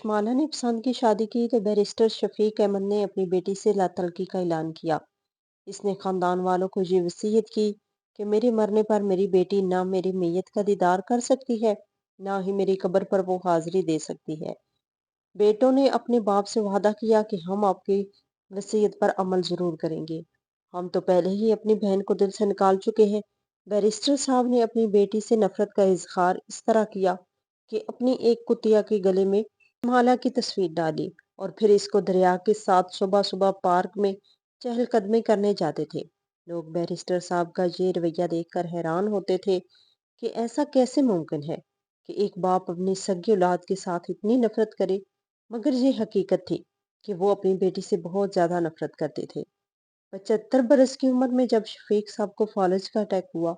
कशमाला ने पसंद की शादी की तो बैरिस्टर शफीक अहमद ने अपनी बेटी से लातलकी का ऐलान किया। इसने खानदान वालों को ये वसीयत की कि मेरे मरने पर मेरी बेटी ना मेरी मैयत का दीदार कर सकती है, ना ही मेरी कब्र पर वो हाजिरी दे सकती है। बेटों ने अपने बाप से वादा किया कि हम आपकी वसीयत पर अमल जरूर करेंगे। हम तो पहले ही अपनी बहन को दिल से निकाल चुके हैं। बैरिस्टर साहब ने अपनी बेटी से नफरत का इजहार इस तरह किया कि अपनी एक कुतिया के गले में माला की तस्वीर डाली और फिर इसको दरिया के साथ सुबह सुबह पार्क में चहलकदमी करने जाते थे। लोग बैरिस्टर साहब का ये रवैया देखकर हैरान होते थे कि ऐसा कैसे मुमकिन है कि एक बाप अपनी सगी औलाद के साथ इतनी नफरत करे। मगर ये हकीकत थी कि वो अपनी बेटी से बहुत ज्यादा नफरत करते थे। 75 बरस की उम्र में जब शफीक साहब को फॉलज का अटैक हुआ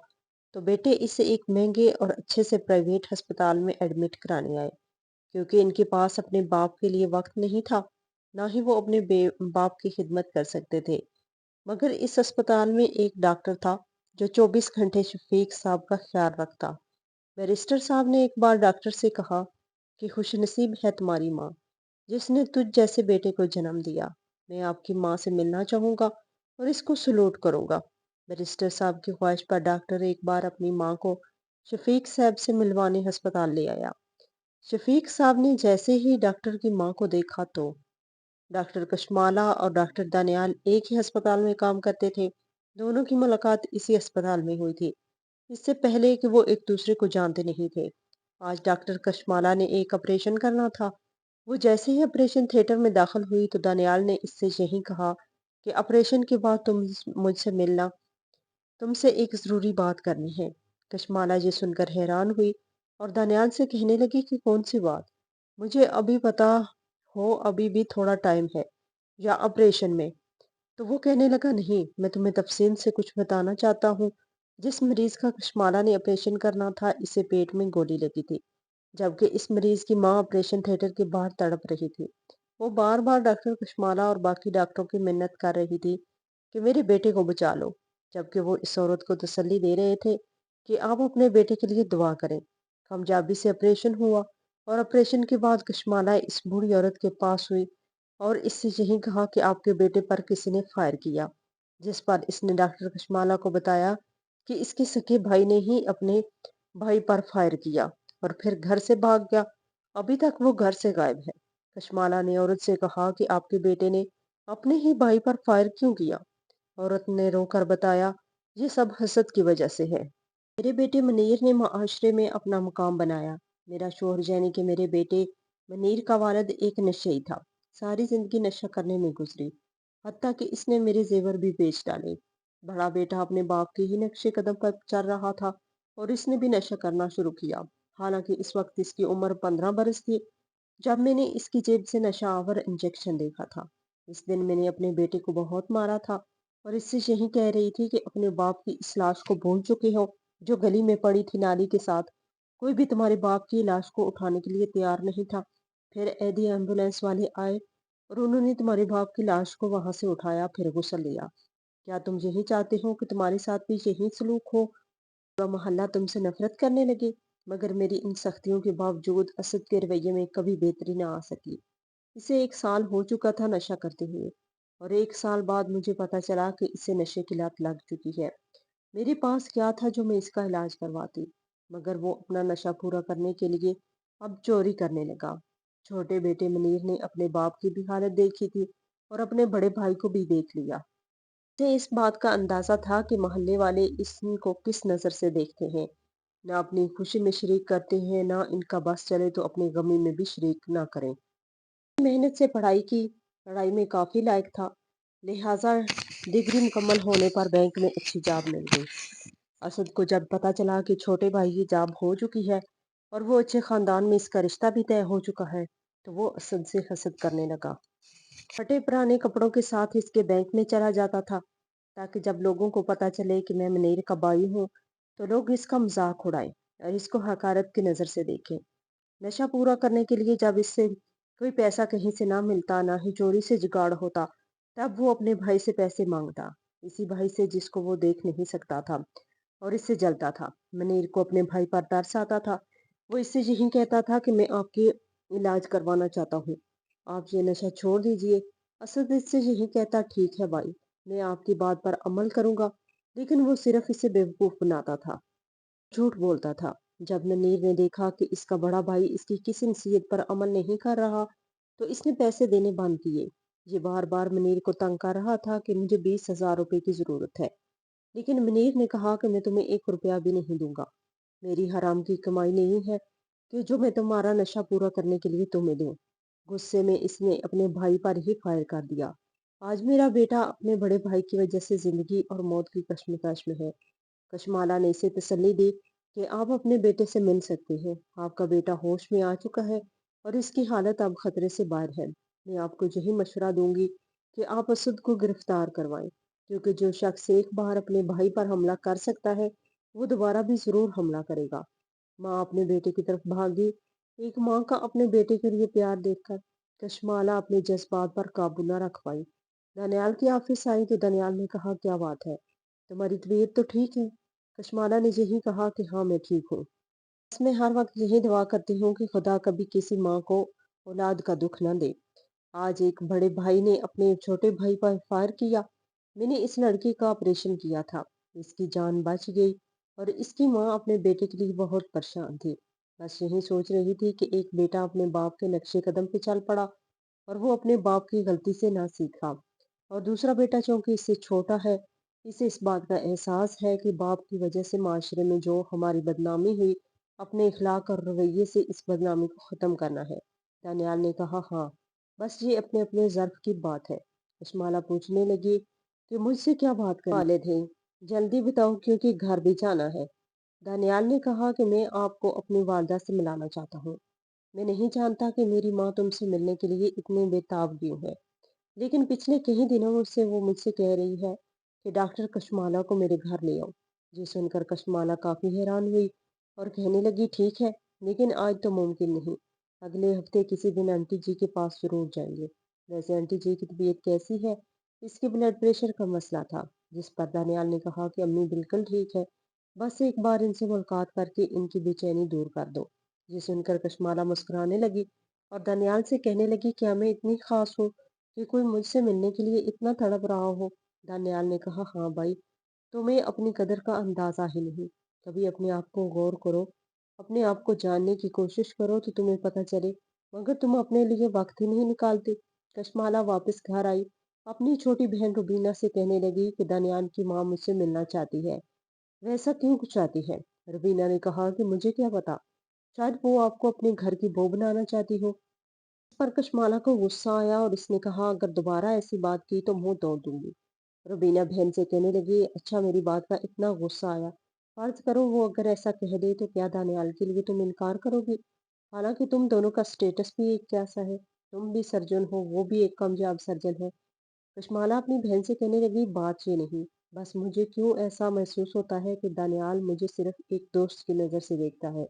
तो बेटे इसे एक महंगे और अच्छे से प्राइवेट अस्पताल में एडमिट कराने आए, क्योंकि इनके पास अपने बाप के लिए वक्त नहीं था, ना ही वो अपने बाप की खिदमत कर सकते थे। मगर इस अस्पताल में एक डॉक्टर था जो 24 घंटे शफीक साहब का ख्याल रखता। बैरिस्टर साहब ने एक बार डॉक्टर से कहा कि खुशनसीब है तुम्हारी माँ जिसने तुझ जैसे बेटे को जन्म दिया। मैं आपकी माँ से मिलना चाहूंगा और इसको सलूट करूंगा। बैरिस्टर साहब की ख्वाहिश पर डॉक्टर एक बार अपनी माँ को शफीक साहब से मिलवाने अस्पताल ले आया। शफीक साहब ने जैसे ही डॉक्टर की मां को देखा तो डॉक्टर कशमाला और डॉक्टर दानियाल एक ही अस्पताल में काम करते थे। दोनों की मुलाकात इसी अस्पताल में हुई थी, इससे पहले कि वो एक दूसरे को जानते नहीं थे। आज डॉक्टर कशमाला ने एक ऑपरेशन करना था। वो जैसे ही ऑपरेशन थिएटर में दाखिल हुई तो दानियाल ने इससे यही कहा कि ऑपरेशन के बाद तुम मुझसे मिलना, तुमसे एक जरूरी बात करनी है। कशमाला ये सुनकर हैरान हुई और दानियाल से कहने लगी कि कौन सी बात? मुझे अभी पता हो, अभी भी थोड़ा टाइम है या ऑपरेशन में? तो वो कहने लगा, नहीं, मैं तुम्हें तफसील से कुछ बताना चाहता हूँ। जिस मरीज का कशमाला ने ऑपरेशन करना था इसे पेट में गोली लगी थी, जबकि इस मरीज की मां ऑपरेशन थिएटर के बाहर तड़प रही थी। वो बार बार डॉक्टर कशमाला और बाकी डॉक्टरों की मिन्नत कर रही थी कि मेरे बेटे को बचा लो, जबकि वो इस औरत को तसल्ली दे रहे थे कि आप अपने बेटे के लिए दुआ करें। कामयाबी से ऑपरेशन हुआ और ऑपरेशन के बाद कशमाला इस बूढ़ी औरत के पास हुई और इससे यही कहा कि आपके बेटे पर किसी ने फायर किया, जिस पर इसने डॉक्टर कशमाला को बताया कि इसके सके भाई ने ही अपने भाई पर फायर किया और फिर घर से भाग गया। अभी तक वो घर से गायब है। कशमाला ने औरत से कहा कि आपके बेटे ने अपने ही भाई पर फायर क्यों किया? औरत ने रोकर बताया, ये सब हसद की वजह से है। मेरे बेटे मनीर ने माशरे में अपना मुकाम बनाया। मेरा शोहर यानी कि मेरे बेटे मनीर का वालिद एक नशेई था। सारी जिंदगी नशा करने में गुजरी, हत्ता कि इसने मेरे जेवर भी बेच डाले। बड़ा बेटा अपने बाप के ही नक्शे कदम पर चल रहा था और इसने भी नशा करना शुरू किया। हालांकि इस वक्त इसकी उम्र 15 बरस थी जब मैंने इसकी जेब से नशा आवर इंजेक्शन देखा था। इस दिन मैंने अपने बेटे को बहुत मारा था और इससे यही कह रही थी कि अपने बाप की इस लाश को भूल चुके हो जो गली में पड़ी थी नाली के साथ। कोई भी तुम्हारे बाप की लाश को उठाने के लिए तैयार नहीं था। फिर एडी एम्बुलेंस वाले आए और उन्होंने तुम्हारे बाप की लाश को वहां से उठाया, फिर गुस्ल लिया। क्या तुम यही चाहते हो कि तुम्हारे साथ भी यही सलूक हो? पूरा मोहल्ला तुमसे नफरत करने लगे। मगर मेरी इन सख्तियों के बावजूद असद के रवैये में कभी बेहतरी न आ सकी। इसे 1 साल हो चुका था नशा करते हुए और 1 साल बाद मुझे पता चला कि इसे नशे की लत लग चुकी है। मेरे पास क्या था जो मैं इसका इलाज करवाती? मगर वो अपना नशा पूरा करने के लिए अब चोरी करने लगा। छोटे बेटे मनीर ने अपने बाप की भी हालत देखी थी और अपने बड़े भाई को भी देख लिया। उसे इस बात का अंदाजा था कि मोहल्ले वाले इनको किस नजर से देखते हैं। ना अपनी खुशी में शरीक करते हैं, ना इनका बस चले तो अपनी गमी में भी शरीक ना करें। मेहनत से पढ़ाई की, पढ़ाई में काफी लायक था, लिहाजा डिग्री मुकम्मल होने पर बैंक में अच्छी जॉब मिल गई। असद को जब पता चला कि छोटे भाई की जॉब हो चुकी है और वो अच्छे खानदान में इसका रिश्ता भी तय हो चुका है, तो वो असद से हसद करने लगा। फटे पुराने कपड़ों के साथ इसके बैंक में चला जाता था ताकि जब लोगों को पता चले कि मैं मुनीर का भाई हूँ तो लोग इसका मजाक उड़ाएं और इसको हकारत की नजर से देखें। नशा पूरा करने के लिए जब इससे कोई पैसा कहीं से ना मिलता, ना ही चोरी से जुगाड़ होता, तब वो अपने भाई से पैसे मांगता। इसी भाई से जिसको वो देख नहीं सकता था और इससे जलता था। मुनीर को अपने भाई पर तरस आता था। वो इससे यही कहता था कि मैं आपकी इलाज करवाना चाहता हूँ। आप ये नशा छोड़ दीजिए। असद इससे यही कहता, ठीक है भाई, मैं आपकी बात पर अमल करूंगा। लेकिन वो सिर्फ इसे बेवकूफ बनाता था, झूठ बोलता था। जब मुनीर ने देखा कि इसका बड़ा भाई इसकी किसी नसीहत पर अमल नहीं कर रहा, तो इसने पैसे देने बंद किए। ये बार बार मुनीर को तंग कर रहा था कि मुझे 20,000 रुपए की जरूरत है। लेकिन मुनीर ने कहा कि मैं तुम्हें 1 रुपया भी नहीं दूंगा। मेरी हराम की कमाई नहीं है कि जो मैं तुम्हारा नशा पूरा करने के लिए तुम्हें दूं। गुस्से में इसने अपने भाई पर ही फायर कर दिया। आज मेरा बेटा अपने बड़े भाई की वजह से जिंदगी और मौत की कश्मकश में है। कशमाला ने इसे तसल्ली दी कि आप अपने बेटे से मिल सकते हैं। आपका बेटा होश में आ चुका है और इसकी हालत अब खतरे से बाहर है। मैं आपको यही मशवरा दूंगी कि आप असद को गिरफ्तार करवाएं, क्योंकि जो शख्स एक बार अपने भाई पर हमला कर सकता है, वो दोबारा भी जरूर हमला करेगा। माँ अपने बेटे की तरफ भागी। एक माँ का अपने बेटे के लिए प्यार देखकर कशमाला अपने जज्बात पर काबू न रख पाई। दनियाल की ऑफिस आई तो दनियाल ने कहा, क्या बात है, तुम्हारी तबीयत तो ठीक है? कशमाला ने यही कहा कि हाँ, मैं ठीक हूँ। बस मैं हर वक्त यही दुआ करती हूँ कि खुदा कभी किसी माँ को औलाद का दुख न दे। आज एक बड़े भाई ने अपने छोटे भाई पर फायर किया। मैंने इस लड़की का ऑपरेशन किया था, इसकी जान बच गई। और इसकी माँ अपने बेटे के लिए बहुत परेशान थी। बस यही सोच रही थी कि एक बेटा अपने बाप के नक्शे कदम पे चल पड़ा और वो अपने बाप की गलती से ना सीखा। और दूसरा बेटा चूंकि इससे छोटा है, इसे इस बात का एहसास है कि बाप की वजह से माशरे में जो हमारी बदनामी हुई, अपने इखलाक और रवैये से इस बदनामी को ख़त्म करना है। दानियाल ने कहा, हाँ, बस ये अपने अपने ज़र्फ की बात है। कशमाला पूछने लगी कि मुझसे क्या बात करनी वाले थे, जल्दी बताओ क्योंकि घर भी जाना है। दानियाल ने कहा कि मैं आपको अपनी वालदा से मिलाना चाहता हूँ। मैं नहीं जानता कि मेरी माँ तुमसे मिलने के लिए इतनी बेताब क्यों है, लेकिन पिछले कई दिनों से वो मुझसे कह रही है कि डॉक्टर कशमाला को मेरे घर ले आओ। ये सुनकर कशमाला काफी हैरान हुई और कहने लगी, ठीक है, लेकिन आज तो मुमकिन नहीं। अगले हफ्ते किसी दिन आंटी जी के पास जरूर जाएंगे। वैसे आंटी जी की तबीयत कैसी है? इसके ब्लड प्रेशर का मसला था। जिस पर दानियाल ने कहा कि अम्मी बिल्कुल ठीक है, बस एक बार इनसे मुलाकात करके इनकी बेचैनी दूर कर दो। ये सुनकर कशमाला मुस्कुराने लगी और दानियाल से कहने लगी, क्या मैं इतनी खास हूँ कि कोई मुझसे मिलने के लिए इतना तड़प रहा हो? दानियाल ने कहा, हाँ भाई, तुम्हें अपनी कदर का अंदाजा ही नहीं। कभी अपने आप को गौर करो, अपने आप को जानने की कोशिश करो तो तुम्हें पता चले, मगर तुम अपने लिए वक्त ही नहीं निकालते। कशमाला वापस घर आई। अपनी छोटी बहन रुबीना से कहने लगी कि दानियाल की माँ मुझसे मिलना चाहती है। वैसा क्यों चाहती है? रुबीना ने कहा कि मुझे क्या पता, शायद वो आपको अपने घर की बहू बनाना चाहती हो। पर कशमाला को गुस्सा आया और उसने कहा, अगर दोबारा ऐसी बात की तो मुंह तोड़ दूंगी। रुबीना बहन से कहने लगी, अच्छा, मेरी बात का इतना गुस्सा आया, फर्ज करो वो अगर ऐसा कह दे तो क्या दानियाल के लिए तुम इनकार करोगी? हालांकि तुम दोनों का स्टेटस भी एक जैसा है, तुम भी सर्जन हो, वो भी एक कामयाब सर्जन है। कशमाला अपनी बहन से कहने लगी, बात ये नहीं, बस मुझे क्यों ऐसा महसूस होता है कि दानियाल मुझे सिर्फ एक दोस्त की नज़र से देखता है,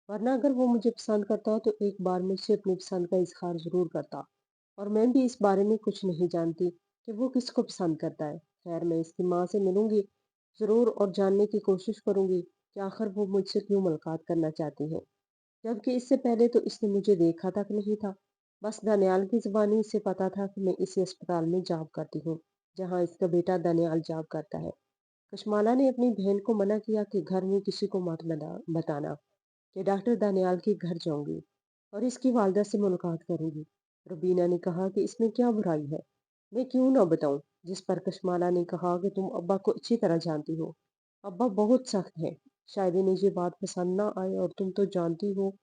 वरना अगर वो मुझे पसंद करता तो एक बार मुझसे अपनी पसंद का इजहार जरूर करता। और मैं भी इस बारे में कुछ नहीं जानती कि वो किसको पसंद करता है। खैर, मैं इसकी माँ से मिलूंगी जरूर और जानने की कोशिश करूंगी कि आखिर वो मुझसे क्यों मुलाकात करना चाहती है, जबकि इससे पहले तो इसने मुझे देखा तक नहीं था। बस दानियाल की जुबानी इसे पता था कि मैं इसी अस्पताल में जॉब करती हूँ जहाँ इसका बेटा दानियाल जॉब करता है। कशमाला ने अपनी बहन को मना किया कि घर में किसी को मत बताना कि डॉक्टर दानियाल के घर जाऊंगी और इसकी वालदा से मुलाकात करूंगी। रुबीना ने कहा कि इसमें क्या बुराई है, मैं क्यों ना बताऊं। जिस पर कशमाला ने कहा कि तुम अब्बा को अच्छी तरह जानती हो, अब्बा बहुत सख्त है, शायद इन्हें ये बात पसंद ना आए, और तुम तो जानती हो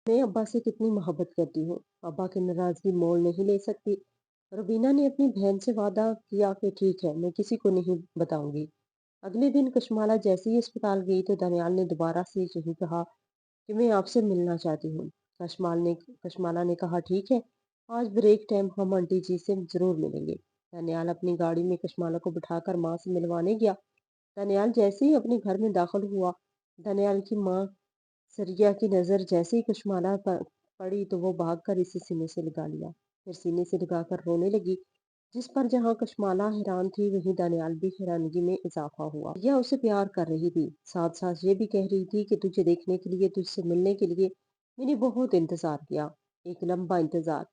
मैं अब्बा से कितनी मोहब्बत करती हूँ, अब्बा की नाराजगी मोल नहीं ले सकती। रुबीना ने अपनी बहन से वादा किया कि ठीक है, मैं किसी को नहीं बताऊंगी। अगले दिन कशमाला जैसे ही अस्पताल गई तो दनियाल ने दोबारा से यही कहा कि मैं आपसे मिलना चाहती हूँ। कशमाला ने कहा, ठीक है, आज ब्रेक टाइम हम आंटी जी से जरूर मिलेंगे। दनियाल अपनी गाड़ी में कशमाला को बिठाकर माँ से मिलवाने गया। दनियाल जैसे ही अपने घर में दाखिल हुआ, दनियाल की माँ सरिया की नज़र जैसे ही कशमाला पर पड़ी तो वो भागकर इसे सीने से लगा लिया, फिर सीने से लगाकर रोने लगी। जिस पर जहाँ कशमाला हैरान थी, वहीं दानियाल भी हैरानगी में इजाफा हुआ। यह उसे प्यार कर रही थी, साथ साथ ये भी कह रही थी कि तुझे देखने के लिए, तुझसे मिलने के लिए मैंने बहुत इंतजार किया। एक लंबा इंतजार।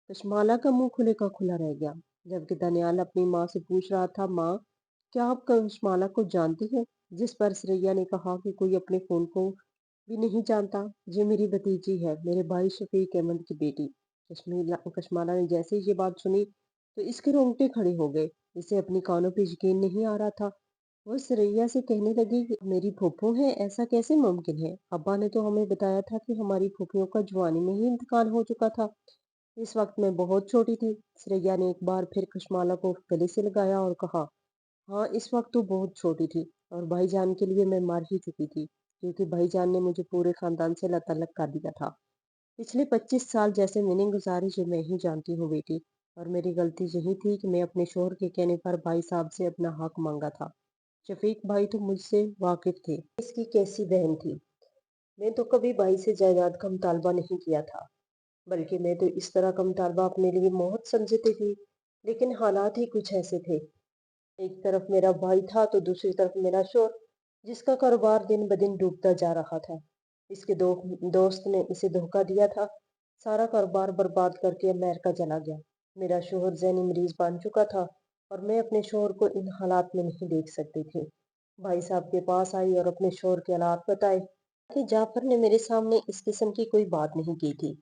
कशमाला का मुंह खुले का खुला रह गया, जबकि दनियाल अपनी माँ से पूछ रहा था, माँ, क्या आप कशमाला को जानती हैं? जिस पर सरैया ने कहा कि कोई अपने फोन को भी नहीं जानता। ये मेरी भतीजी है, मेरे भाई शफीक अहमद की बेटी। कशमाला ने जैसे ही ये बात सुनी तो इसके रोंगटे खड़े हो गए। इसे अपनी कानों पे यकीन नहीं आ रहा था। वो सरैया से कहने लगी कि मेरी फूफू है, ऐसा कैसे मुमकिन है? अब्बा ने तो हमें बताया था कि हमारी फूफियों का जवानी में ही इंतकाल हो चुका था। इस वक्त मैं बहुत छोटी थी। सरैया ने एक बार फिर कशमाला को गले से लगाया और कहा, हाँ, इस वक्त तो बहुत छोटी थी और भाईजान के लिए मैं मर ही चुकी थी, क्योंकि भाईजान ने मुझे पूरे खानदान से अलग कर दिया था। पिछले 25 साल जैसे मैंने गुजारे जो मैं ही जानती हूँ बेटी। और मेरी गलती यही थी कि मैं अपने शोहर के कहने पर भाई साहब से अपना हक मांगा था। शफीक भाई तो मुझसे वाकिफ थे इसकी कैसी बहन थी। मैं तो कभी भाई से जायदाद का मुतालबा नहीं किया था, बल्कि मैं तो इस तरह का मुतालबा अपने लिए मौत समझती थी। लेकिन हालात ही कुछ ऐसे थे। एक तरफ मेरा भाई था तो दूसरी तरफ मेरा शोहर, जिसका कारोबार दिन ब दिन डूबता जा रहा था। इसके दोस्त ने इसे धोखा दिया था। सारा कारोबार बर्बाद करके अमेरिका चला गया। मेरा शोहर ज़हनी मरीज बन चुका था और मैं अपने शोहर को इन हालात में नहीं देख सकती थी। भाई साहब के पास आई और अपने शोहर के हालात बताए कि जाफर ने मेरे सामने इस किस्म की कोई बात नहीं की थी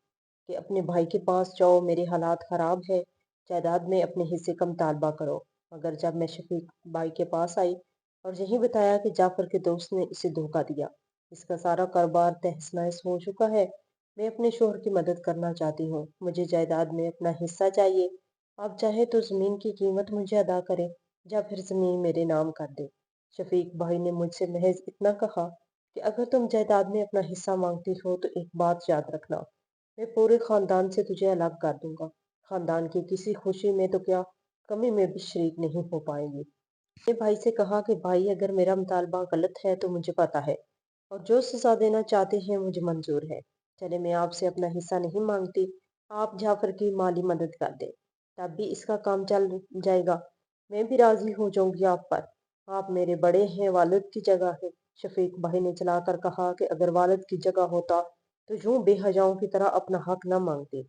कि अपने भाई के पास जाओ, मेरे हालात खराब है, जायदाद में अपने हिस्से का मुतालबा करो। मगर जब मैं शफीक भाई के पास आई और यही बताया कि जाफर के दोस्त ने इसे धोखा दिया, इसका सारा कारोबार तहस नहस हो चुका है, मैं अपने शोहर की मदद करना चाहती हूँ, मुझे जायदाद में अपना हिस्सा चाहिए। आप चाहे तो जमीन की कीमत मुझे अदा करें या फिर जमीन मेरे नाम कर दे। शफीक भाई ने मुझसे महज इतना कहा कि अगर तुम जायदाद में अपना हिस्सा मांगती हो तो एक बात याद रखना, मैं पूरे खानदान से तुझे अलग कर दूंगा। खानदान की किसी खुशी में तो क्या, कमी में भी शरीक नहीं हो पाएगी। मैंने भाई से कहा कि भाई, अगर मेरा मुतालबा गलत है तो मुझे पता है, और जो सजा देना चाहते हैं मुझे मंजूर है। चले, मैं आपसे अपना हिस्सा नहीं मांगती, आप जाफर की माली मदद कर दें, तब भी इसका काम चल जाएगा। मैं भी राजी हो जाऊंगी आप पर। आप मेरे बड़े हैं, वालिद की जगह है। शफीक भाई ने चलाकर कहा कि अगर वालिद की जगह होता तो यूं बेहजाओं की तरह अपना हक न मांगते।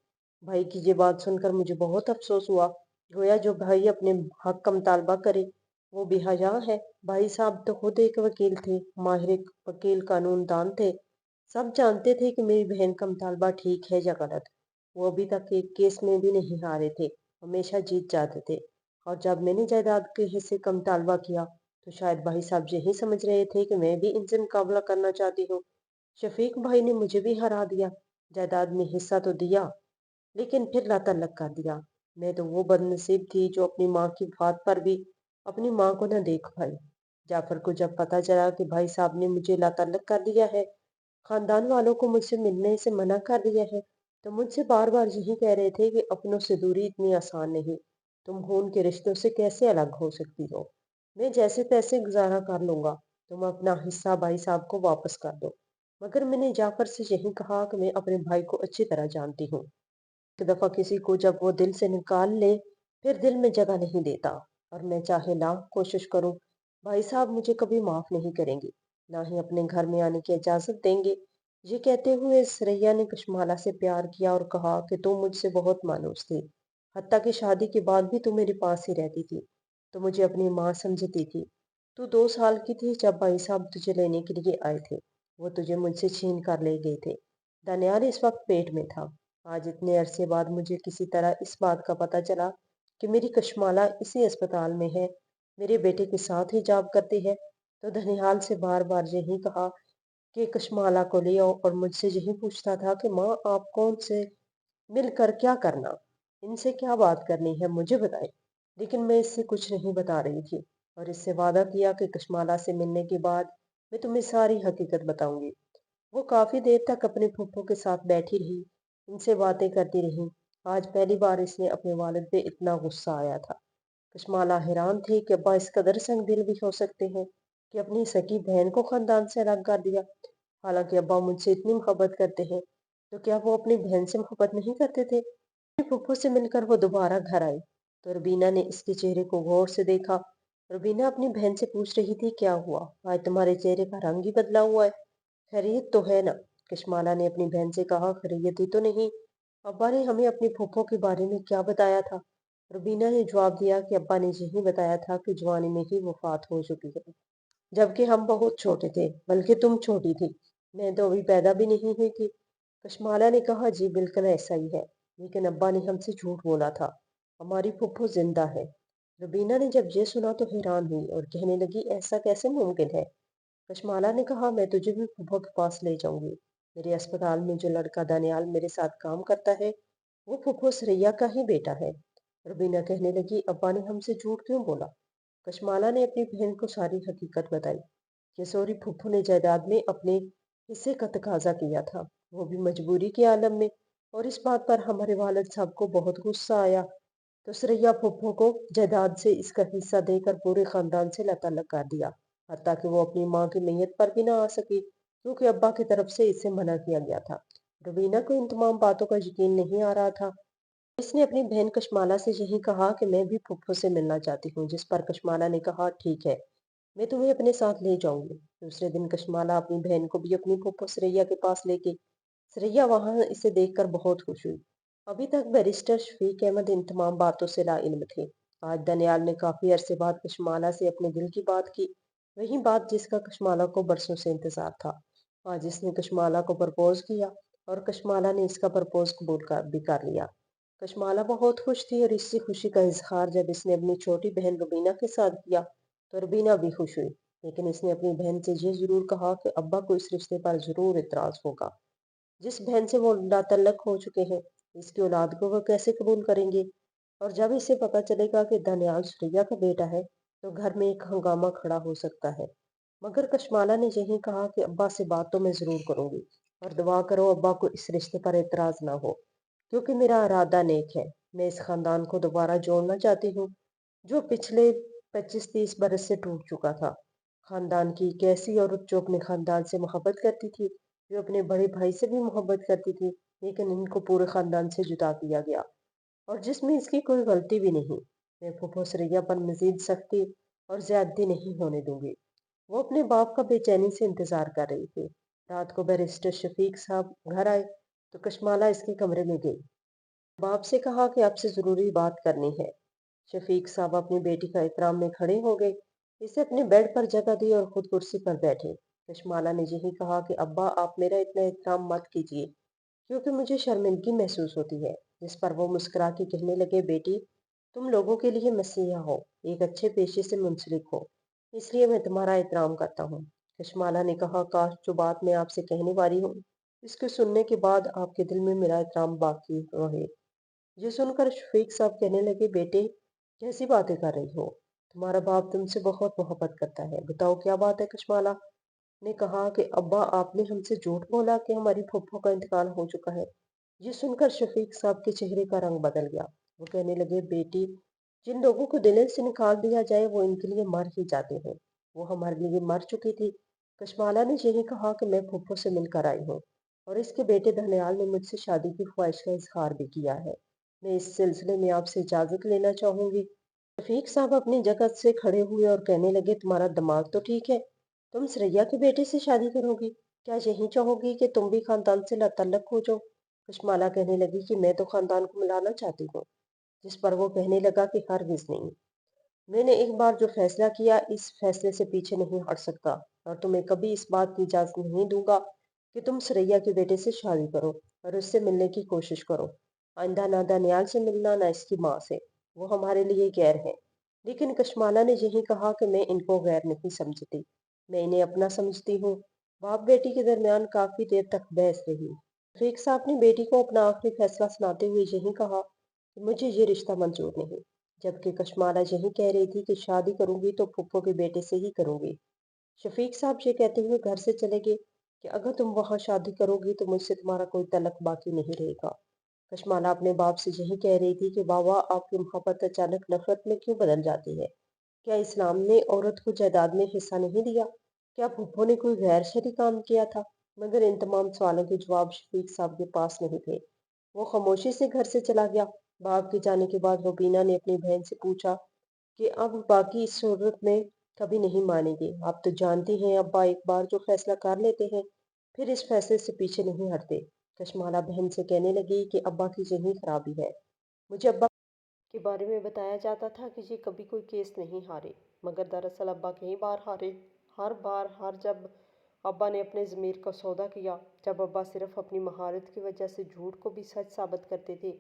भाई की ये बात सुनकर मुझे बहुत अफसोस हुआ। गोया जो भाई अपने हक का मुतालबा करे वो बेहया है। भाई साहब तो खुद एक वकील थे, माहिर वकील, कानून दान थे। सब जानते थे कि मेरी बहन का मुतालबा ठीक है या गलत। वो अभी तक एक केस में भी नहीं हारे थे, हमेशा जीत जाते थे। और जब मैंने जायदाद के हिस्से का मुतालबा किया तो शायद भाई साहब यही समझ रहे थे कि मैं भी इनसे मुकाबला करना चाहती हूँ। शफीक भाई ने मुझे भी हरा दिया, जायदाद में हिस्सा तो दिया, लेकिन फिर लातल्लक कर दिया। मैं तो वो बदनसीब थी जो अपनी माँ की वफात पर भी अपनी माँ को न देख पाई। जाफर को जब पता चला कि भाई साहब ने मुझे लातल्लक कर दिया है, खानदान वालों को मुझसे मिलने से मना कर दिया है, तो मुझसे बार बार यही कह रहे थे कि अपनों से दूरी इतनी आसान नहीं, तुम खून के रिश्तों से कैसे अलग हो सकती हो। मैं जैसे तैसे गुजारा कर लूंगा, तुम अपना हिस्सा भाई साहब को वापस कर दो। मगर मैंने जाफर से यही कहा कि मैं अपने भाई को अच्छी तरह जानती हूँ। एक दफा किसी को जब वो दिल से निकाल ले फिर दिल में जगह नहीं देता। और मैं चाहे लाख कोशिश करूं, भाई साहब मुझे कभी माफ नहीं करेंगे, ना ही अपने घर में आने की इजाजत देंगे। ये कहते हुए सरैया ने कशमाला से प्यार किया और कहा कि तू मुझसे बहुत मायूस थी, हत्ता कि शादी के बाद भी तू मेरे पास ही रहती थी, तो मुझे अपनी माँ समझती थी। तू 2 साल की थी जब भाई साहब तुझे लेने के लिए आए थे। वो तुझे मुझसे छीन कर ले गए थे। दनियाल इस वक्त पेट में था। आज इतने अरसे बाद मुझे किसी तरह इस बात का पता चला कि मेरी कशमाला इसी अस्पताल में है, मेरे बेटे के साथ ही जॉब करती है, तो धनिहाल से बार बार यही कहा कि कशमाला को ले आओ, और मुझसे यही पूछता था कि माँ, आप कौन से मिलकर क्या करना, इनसे क्या बात करनी है मुझे बताए। लेकिन मैं इससे कुछ नहीं बता रही थी और इससे वादा किया कि कशमाला से मिलने के बाद मैं तुम्हें सारी हकीकत बताऊंगी। वो काफी देर तक अपने फूफो के साथ बैठी रही, उनसे बातें करती रही। आज पहली बार इसने अपने वालिद पे इतना गुस्सा आया था। कशमाला हैरान थी कि अब्बा इस कदर संग दिल भी हो सकते हैं कि अपनी सगी बहन को खानदान से अलग कर दिया। हालांकि अब्बा मुझसे इतनी मोहब्बत करते हैं, तो क्या वो अपनी बहन से मोहब्बत नहीं करते थे? अपनी फूफो से मिलकर वो दोबारा घर आई तो रबीना ने इसके चेहरे को गौर से देखा। रबीना अपनी बहन से पूछ रही थी, क्या हुआ, आज तुम्हारे चेहरे का रंग ही बदला हुआ है, खैरियत तो है ना? कशमाला ने अपनी बहन से कहा, खैरियत ही तो नहीं, अब्बा ने हमें अपनी फूफो के बारे में क्या बताया था? रुबीना ने जवाब दिया कि अब्बा ने यही बताया था कि जवानी में ही वफात हो चुकी है, जबकि हम बहुत छोटे थे, बल्कि तुम छोटी थी। मैं तो अभी पैदा भी नहीं हुई थी। कशमाला ने कहा, जी बिल्कुल ऐसा ही है, लेकिन अब्बा ने हमसे झूठ बोला था। हमारी फुफ्फो जिंदा है। रुबीना ने जब ये सुना तो हैरान हुई और कहने लगी, ऐसा कैसे मुमकिन है? कशमाला ने कहा, मैं तुझे भी फुफ्फो के पास ले जाऊंगी। मेरे अस्पताल में जो लड़का दानियाल मेरे साथ काम करता है, वो फुफ्फो सरैया का ही बेटा है। रुबीना कहने लगी, अब्बा ने हमसे झूठ क्यों बोला? कशमाला ने अपनी बहन को सारी हकीकत बताई। किशोरी फुफ्फो ने जायदाद में अपने हिस्से का तकाजा किया था, वो भी मजबूरी के आलम में। और इस बात पर हमारे वालिद साहब को बहुत गुस्सा आया, तो सरैया फुफ्फो को जायदाद से इसका हिस्सा देकर पूरे खानदान से लतालक कर दिया, हत्ता कि वो अपनी माँ की मैयत पर भी ना आ सकी, क्योंकि अब्बा की तरफ से इसे मना किया गया था। रुबीना को इन तमाम बातों का यकीन नहीं आ रहा था। इसने अपनी बहन कशमाला से यही कहा कि मैं भी फुफ्फो से मिलना चाहती हूँ, जिस पर कशमाला ने कहा, ठीक है, मैं तुम्हें अपने साथ ले जाऊंगी। दूसरे दिन कशमाला अपनी बहन को भी अपनी फुफ्फो सरैया के पास लेके सरैया वहां इसे देखकर बहुत खुश हुई। अभी तक बैरिस्टर शफीक अहमद इन तमाम बातों से लाइल्म थे। आज दनियाल ने काफी अरसे बाद कशमाला से अपने दिल की बात की, वही बात जिसका कशमाला को बरसों से इंतजार था। आज इसने कशमाला को प्रपोज किया और कशमाला ने इसका प्रपोज कबूल भी कर लिया। कशमाला बहुत खुश थी और इसी खुशी का इजहार जब इसने अपनी छोटी बहन रुबीना के साथ किया तो रुबीना भी खुश हुई। लेकिन इसने अपनी बहन से ये जरूर कहा कि अब्बा को इस रिश्ते पर जरूर इतराज होगा। जिस बहन से वो लातल्लक हो चुके हैं, इसकी औलाद को वो कैसे कबूल करेंगे? और जब इसे पता चलेगा कि दानियाल सुरैया का बेटा है, तो घर में एक हंगामा खड़ा हो सकता है। मगर कशमाला ने यही कहा कि अब्बा से बात तो मैं जरूर करूंगी, और दुआ करो अब्बा को इस रिश्ते पर एतराज ना हो, क्योंकि मेरा इरादा नेक है। मैं इस खानदान को दोबारा जोड़ना चाहती हूँ, जो पिछले 25-30 बरस से टूट चुका था। खानदान की एक ऐसी औरत जो अपने खानदान से मोहब्बत करती थी, जो अपने बड़े भाई से भी मोहब्बत करती थी, लेकिन इनको पूरे खानदान से जुदा किया गया, और जिसमें इसकी कोई गलती भी नहीं। मैं फूफो सरैया पर मजीद सख्ती और ज्यादती नहीं होने दूंगी। वो अपने बाप का बेचैनी से इंतजार कर रही थी। रात को बैरिस्टर शफीक साहब घर आए तो कशमाला इसके कमरे में गई। बाप से कहा कि आपसे जरूरी बात करनी है। शफीक साहब अपनी बेटी का एहतराम में खड़े हो गए, इसे अपने बेड पर जगह दी और खुद कुर्सी पर बैठे। कशमाला ने यही कहा कि अब्बा आप मेरा इतना एहतराम मत कीजिए, क्योंकि मुझे शर्मिंदगी महसूस होती है। जिस पर वो मुस्कुरा के कहने लगे, बेटी तुम लोगों के लिए मसीहा हो, एक अच्छे पेशे से मुंसलिक हो, इसलिए मैं तुम्हारा एहतराम करता हूँ। कशमाला ने कहा, काश जो बात मैं आपसे कहने वाली हूँ, इसके सुनने के बाद आपके दिल में मेरा एहतराम बाकी रहे। ये सुनकर शफीक साहब कहने लगे, बेटे कैसी बातें कर रही हो? तुम्हारा बाप तुमसे बहुत मोहब्बत करता है, बताओ क्या बात है? कशमाला ने कहा कि अब्बा आपने हमसे झूठ बोला कि हमारी फुफ्फो का इंतकाल हो चुका है। ये सुनकर शफीक साहब के चेहरे का रंग बदल गया। वो कहने लगे, बेटी जिन लोगों को दिल से निकाल दिया जाए वो इनके लिए मर ही जाते हैं। वो हमारे लिए मर चुकी थी। कशमाला ने यही कहा कि मैं फुफ्फो से मिलकर आई हूँ, और इसके बेटे धनियाल ने मुझसे शादी की ख्वाहिश का इजहार भी किया है। मैं इस सिलसिले में आपसे इजाजत लेना चाहूंगी। रफीक साहब अपनी जगह से खड़े हुए और कहने लगे, तुम्हारा दिमाग तो ठीक है, तुम सरैया के बेटे से शादी करोगी? क्या यही चाहोगी कि तुम भी खानदान से तल्लक हो जाओ? कशमाला कहने लगी कि मैं तो खानदान को मिलाना चाहती हूँ। जिस पर वो कहने लगा कि हरगिज नहीं, मैंने एक बार जो फैसला किया इस फैसले से पीछे नहीं हट सकता, और तुम्हें कभी इस बात की इजाजत नहीं दूंगा कि तुम सरैया के बेटे से शादी करो और उससे मिलने की कोशिश करो। आइंदा ना दानियाल से मिलना ना इसकी माँ से, वो हमारे लिए गैर है। लेकिन कशमाला ने यही कहा कि मैं इनको गैर नहीं समझती, मैं इन्हें अपना समझती हूँ। बाप बेटी के दरमियान काफी देर तक बहस रही। रफीक साहब ने बेटी को अपना आखिरी फैसला सुनाते हुए यही कहा कि मुझे ये रिश्ता मंजूर नहीं, जबकि कशमाला यही कह रही थी कि शादी करूंगी तो फुप्पो के बेटे से ही करूंगी। शफीक साहब ये कहते हुए घर से चले गए कि अगर तुम वहां शादी करोगी तो मुझसे तुम्हारा कोई तलक बाकी नहीं रहेगा। कशमाला अपने बाप से यही कह रही थी कि बाबा आपकी मोहब्बत अचानक नफरत में क्यों बदल जाती है? क्या इस्लाम ने औरत को जायदाद में हिस्सा नहीं दिया? क्या फुप्पो ने कोई गैर शरई काम किया था? मगर इन तमाम सवालों के जवाब शफीक साहब के पास नहीं थे। वो खामोशी से घर से चला गया। बाप के जाने के बाद रुबीना ने अपनी बहन से पूछा कि अब बाकी इस सूरत में कभी नहीं मानेंगे। आप तो जानती हैं अब्बा एक बार जो फैसला कर लेते हैं फिर इस फैसले से पीछे नहीं हटते। کشمالہ بہن سے کہنے لگی کہ ابا کی ذہنی خرابی ہے۔ مجھے ابا کے بارے میں بتایا جاتا تھا کہ یہ کبھی کوئی کیس نہیں ہارے، مگر دراصل ابا کئی بار ہارے۔ ہر جب ابا نے اپنے ضمیر کا سودا کیا، جب ابا صرف اپنی مہارت کی وجہ سے جھوٹ کو بھی سچ ثابت کرتے تھے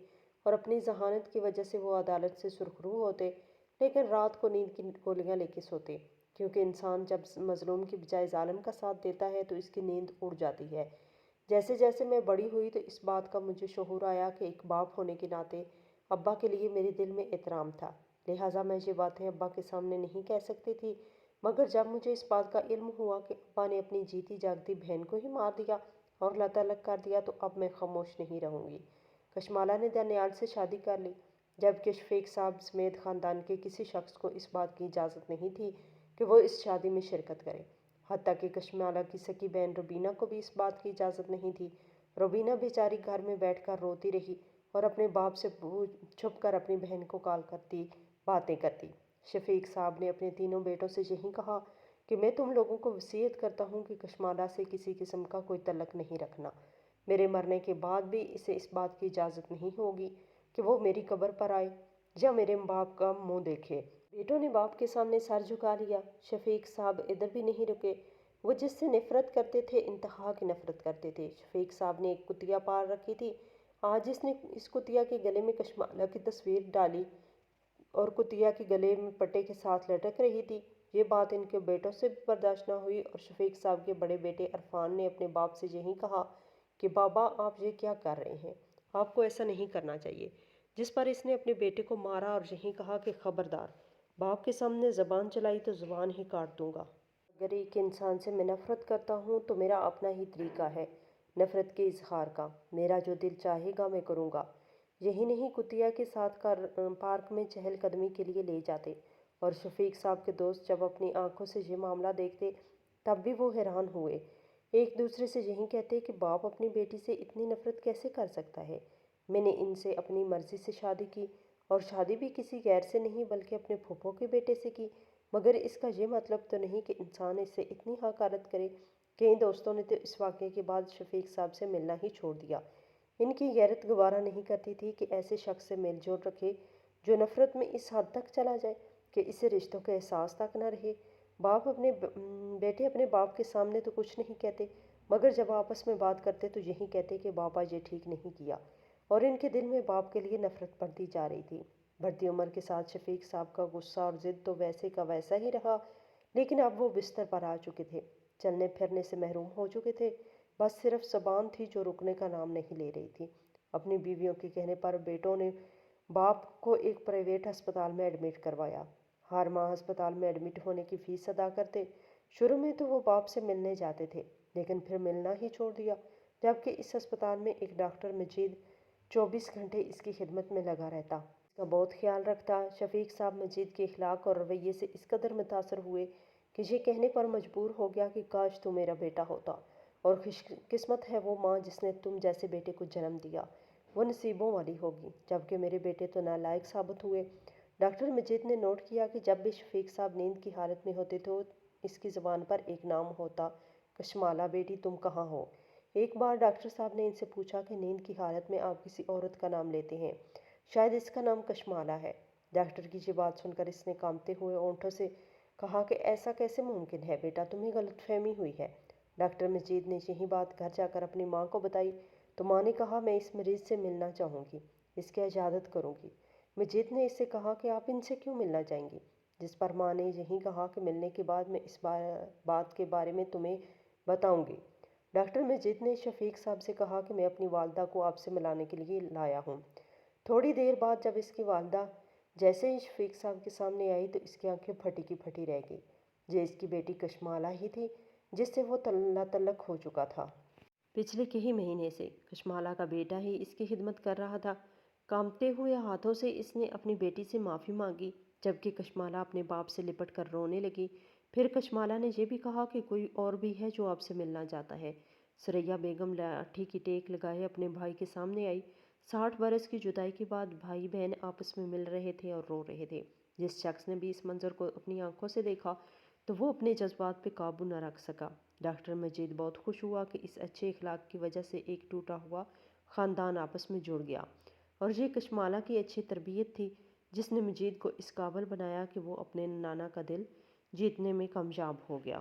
اور اپنی ذہانت کی وجہ سے وہ عدالت سے سرخرو ہوتے، لیکن رات کو نیند کی گولیاں لے کے سوتے، کیونکہ انسان جب مظلوم کی بجائے ظالم کا ساتھ دیتا ہے تو اس کی نیند اڑ جاتی ہے۔ جیسے جیسے میں بڑی ہوئی تو اس بات کا مجھے شعور آیا کہ ایک باپ ہونے کے ناطے ابا کے لیے میرے دل میں احترام تھا، لہٰذا میں یہ باتیں ابا کے سامنے نہیں کہہ سکتی تھی۔ مگر جب مجھے اس بات کا علم ہوا کہ ابا نے اپنی جیتی جاگتی بہن کو ہی مار دیا اور لتعلق کر دیا تو اب میں خاموش نہیں رہوں گی۔ کشمالہ نے دانیال سے شادی کر لی، جبکہ شفیق صاحب سمیت خاندان کے کسی شخص کو اس بات کی اجازت نہیں تھی کہ وہ اس شادی میں شرکت کرے۔ حتیٰ کہ کشمالہ کی سکی بہن روبینہ کو بھی اس بات کی اجازت نہیں تھی۔ روبینہ بیچاری گھر میں بیٹھ کر روتی رہی اور اپنے باپ سے چھپ کر اپنی بہن کو کال کرتی، باتیں کرتی۔ شفیق صاحب نے اپنے تینوں بیٹوں سے یہی کہا کہ میں تم لوگوں کو وصیت کرتا ہوں کہ کشمالہ سے کسی قسم کا کوئی تعلق نہیں رکھنا۔ میرے مرنے کے بعد بھی اسے اس بات کی اجازت نہیں ہوگی کہ وہ میری قبر پر آئے یا میرے باپ کا منہ دیکھے۔ بیٹوں نے باپ کے سامنے سر جھکا لیا۔ شفیق صاحب ادھر بھی نہیں رکے۔ وہ جس سے نفرت کرتے تھے انتہا کی نفرت کرتے تھے۔ شفیق صاحب نے ایک کتیا پال رکھی تھی۔ آج اس نے اس کتیا کے گلے میں کشمالہ کی تصویر ڈالی اور کتیا کے گلے میں پٹے کے ساتھ لٹک رہی تھی۔ یہ بات ان کے بیٹوں سے بھی برداشت نہ ہوئی اور شفیق صاحب کے بڑے بیٹے عرفان نے اپنے باپ سے یہی کہا کہ بابا آپ یہ کیا کر رہے ہیں؟ آپ کو ایسا نہیں کرنا چاہیے۔ جس پر اس نے اپنے بیٹے کو مارا اور یہی کہا کہ خبردار، باپ کے سامنے زبان چلائی تو زبان ہی کاٹ دوں گا۔ اگر ایک انسان سے میں نفرت کرتا ہوں تو میرا اپنا ہی طریقہ ہے نفرت کے اظہار کا۔ میرا جو دل چاہے گا میں کروں گا۔ یہی نہیں، کتیا کے ساتھ پارک میں چہل قدمی کے لیے لے جاتے اور شفیق صاحب کے دوست جب اپنی آنکھوں سے یہ معاملہ دیکھتے تب بھی وہ حیران ہوئے۔ ایک دوسرے سے یہی کہتے کہ باپ اپنی بیٹی سے اتنی نفرت کیسے کر سکتا ہے؟ میں نے ان سے اپنی مرضی سے شادی کی اور شادی بھی کسی غیر سے نہیں بلکہ اپنے پھوپھو کے بیٹے سے کی، مگر اس کا یہ مطلب تو نہیں کہ انسان اس سے اتنی حقارت کرے۔ کئی دوستوں نے تو اس واقعے کے بعد شفیق صاحب سے ملنا ہی چھوڑ دیا۔ ان کی غیرت گوارا نہیں کرتی تھی کہ ایسے شخص سے میل جول رکھے جو نفرت میں اس حد تک چلا جائے کہ اسے رشتوں کا احساس تک نہ رہے۔ بیٹے اپنے باپ کے سامنے تو کچھ نہیں کہتے، مگر جب آپس میں بات کرتے تو یہی کہتے کہ بابا یہ ٹھیک نہیں کیا، اور ان کے دل میں باپ کے لیے نفرت بڑھتی جا رہی تھی۔ بڑھتی عمر کے ساتھ شفیق صاحب کا غصہ اور ضد تو ویسے کا ویسا ہی رہا، لیکن اب وہ بستر پر آ چکے تھے، چلنے پھرنے سے محروم ہو چکے تھے، بس صرف زبان تھی جو رکنے کا نام نہیں لے رہی تھی۔ اپنی بیویوں کے کہنے پر بیٹوں نے باپ کو ایک پرائیویٹ ہسپتال میں ایڈمٹ کروایا۔ ہر ماہ ہسپتال میں ایڈمٹ ہونے کی فیس ادا کرتے۔ شروع میں تو وہ باپ سے ملنے جاتے تھے، لیکن پھر ملنا ہی چھوڑ دیا، جبکہ اس ہسپتال میں ایک ڈاکٹر مجید 24 گھنٹے اس کی خدمت میں لگا رہتا، اس کا بہت خیال رکھتا۔ شفیق صاحب مجید کے اخلاق اور رویے سے اس قدر متاثر ہوئے کہ یہ کہنے پر مجبور ہو گیا کہ کاش تو میرا بیٹا ہوتا، اور خوش قسمت ہے وہ ماں جس نے تم جیسے بیٹے کو جنم دیا، وہ نصیبوں والی ہوگی، جبکہ میرے بیٹے تو نالائق ثابت ہوئے۔ ڈاکٹر مجید نے نوٹ کیا کہ جب بھی شفیق صاحب نیند کی حالت میں ہوتے تو اس کی زبان پر ایک نام ہوتا، کشمالہ بیٹی تم کہاں ہو؟ ایک بار ڈاکٹر صاحب نے ان سے پوچھا کہ نیند کی حالت میں آپ کسی عورت کا نام لیتے ہیں، شاید اس کا نام کشمالہ ہے۔ ڈاکٹر کی یہ بات سن کر اس نے کانپتے ہوئے ہونٹوں سے کہا کہ ایسا کیسے ممکن ہے بیٹا، تمہیں غلط فہمی ہوئی ہے۔ ڈاکٹر مجید نے یہی بات گھر جا کر اپنی ماں کو بتائی تو ماں نے کہا میں اس مریض سے ملنا چاہوں گی، اس کی عیادت کروں گی۔ مجید نے اس سے کہا کہ آپ ان سے کیوں ملنا چاہیں گی؟ جس پر ماں نے یہی کہا کہ ملنے کے بعد میں اس بات کے بارے میں تمہیں بتاؤں گی۔ ڈاکٹر مجید نے شفیق صاحب سے کہا کہ میں اپنی والدہ کو آپ سے ملانے کے لیے لایا ہوں۔ تھوڑی دیر بعد جب اس کی والدہ جیسے ہی شفیق صاحب کے سامنے آئی تو اس کی آنکھیں پھٹی کی پھٹی رہ گئی۔ یہ اس کی بیٹی کشمالہ ہی تھی جس سے وہ تعلق ہو چکا تھا۔ پچھلے کئی مہینے سے کشمالہ کا بیٹا ہی اس کی خدمت کر رہا تھا۔ کانپتے ہوئے ہاتھوں سے اس نے اپنی بیٹی سے معافی مانگی، جبکہ کشمالہ اپنے باپ سے لپٹ کر رونے لگی۔ پھر کشمالہ نے یہ بھی کہا کہ کوئی اور بھی ہے جو آپ سے ملنا چاہتا ہے۔ ثریا بیگم لاٹھی کی ٹیک لگائے اپنے بھائی کے سامنے آئی۔ 60 برس کی جدائی کے بعد بھائی بہن آپس میں مل رہے تھے اور رو رہے تھے۔ جس شخص نے بھی اس منظر کو اپنی آنکھوں سے دیکھا تو وہ اپنے جذبات پہ قابو نہ رکھ سکا۔ ڈاکٹر مجید بہت خوش ہوا کہ اس اچھے اخلاق کی وجہ سے ایک ٹوٹا ہوا خاندان آپس میں جڑ گیا، اور یہ کشمالہ کی اچھی تربیت تھی جس نے مجید کو اس قابل بنایا کہ وہ اپنے نانا کا دل جیتنے میں کامیاب ہو گیا۔